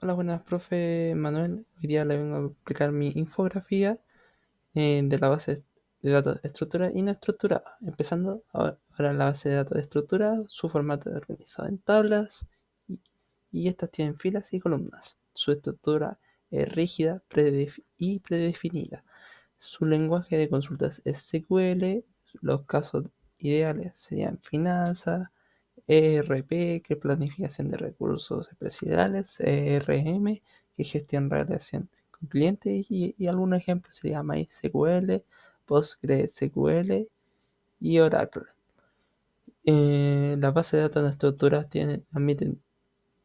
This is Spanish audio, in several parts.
Hola, buenas, profe Manuel. Hoy día le vengo a explicar mi infografía de la base de datos estructurada y no estructurada. Empezando ahora la base de datos estructurada, su formato es organizado en tablas y, y estas tienen filas y columnas. Su estructura es rígida y predefinida. Su lenguaje de consultas es SQL. Los casos ideales serían finanzas, ERP, que es planificación de recursos empresariales, CRM, que es gestión de relación con clientes, y algunos ejemplos se llama MySQL, PostgreSQL y Oracle. Las bases de datos no estructuradas admiten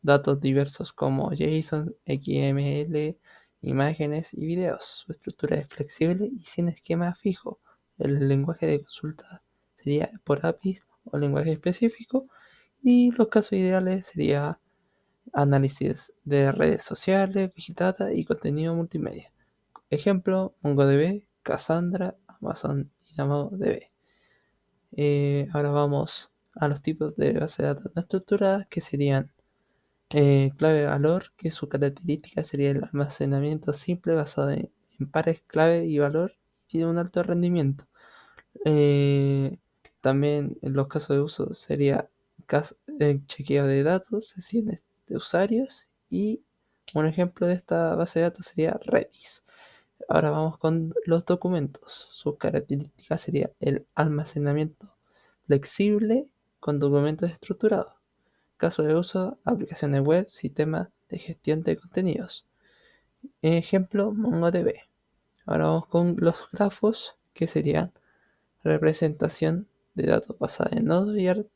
datos diversos como JSON, XML, imágenes y videos. Su estructura es flexible y sin esquema fijo. El lenguaje de consulta sería por APIs o lenguaje específico, y los casos ideales sería análisis de redes sociales, Big Data y contenido multimedia. Ejemplo, MongoDB, Cassandra, Amazon DynamoDB. Ahora vamos a los tipos de base de datos no estructuradas, que serían clave valor, que su característica sería el almacenamiento simple basado en pares clave y valor, y tiene un alto rendimiento. Eh, También en los casos de uso sería chequeo de datos, sesiones de usuarios, y un ejemplo de esta base de datos sería Redis. Ahora vamos con los documentos. Sus características sería el almacenamiento flexible con documentos estructurados. Caso de uso, aplicaciones web, sistema de gestión de contenidos. Ejemplo, MongoDB. Ahora vamos con los grafos, que serían representación de datos basada en nodos y artistas,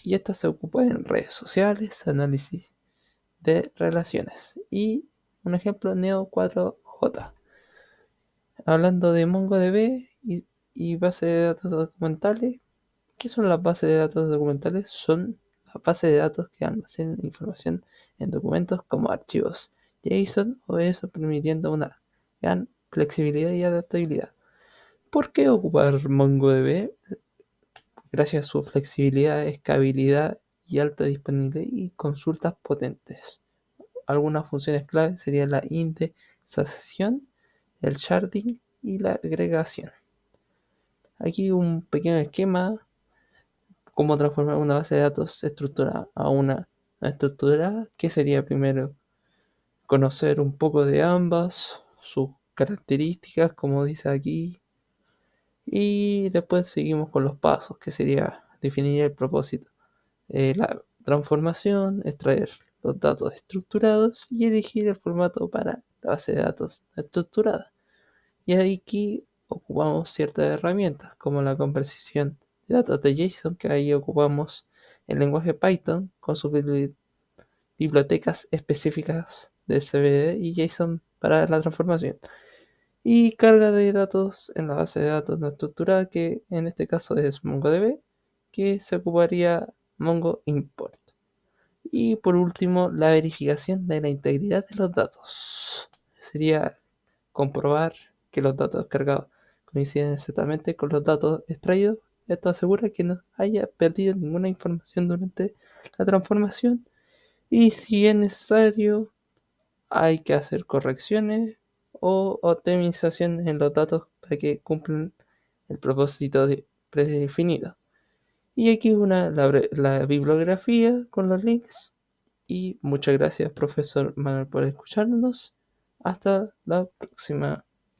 y esta se ocupa en redes sociales, análisis de relaciones. Y un ejemplo, Neo4j. Hablando de MongoDB y base de datos documentales, ¿qué son las bases de datos documentales? Son las bases de datos que almacenan información en documentos como archivos JSON o eso, permitiendo una gran flexibilidad y adaptabilidad. ¿Por qué ocupar MongoDB? Gracias a su flexibilidad, escalabilidad y alta disponibilidad y consultas potentes. Algunas funciones clave serían la indexación, el sharding y la agregación. Aquí un pequeño esquema: cómo transformar una base de datos estructurada a una no estructurada, que sería primero conocer un poco de ambas, sus características, como dice aquí, y después seguimos con los pasos, que sería definir el propósito, la transformación, extraer los datos estructurados y elegir el formato para la base de datos no estructurada. Y aquí ocupamos ciertas herramientas como la conversión de datos de JSON, que ahí ocupamos el lenguaje Python con sus bibliotecas específicas de CBD y JSON para la transformación. Y carga de datos en la base de datos no estructurada, que en este caso es MongoDB, que se ocuparía Mongo Import. Y por último, la verificación de la integridad de los datos. Sería comprobar que los datos cargados coinciden exactamente con los datos extraídos. Esto asegura que no haya perdido ninguna información durante la transformación, y si es necesario hay que hacer correcciones o optimización en los datos para que cumplan el propósito predefinido. Y aquí la bibliografía con los links. Y muchas gracias, profesor Manuel, por escucharnos. Hasta la próxima.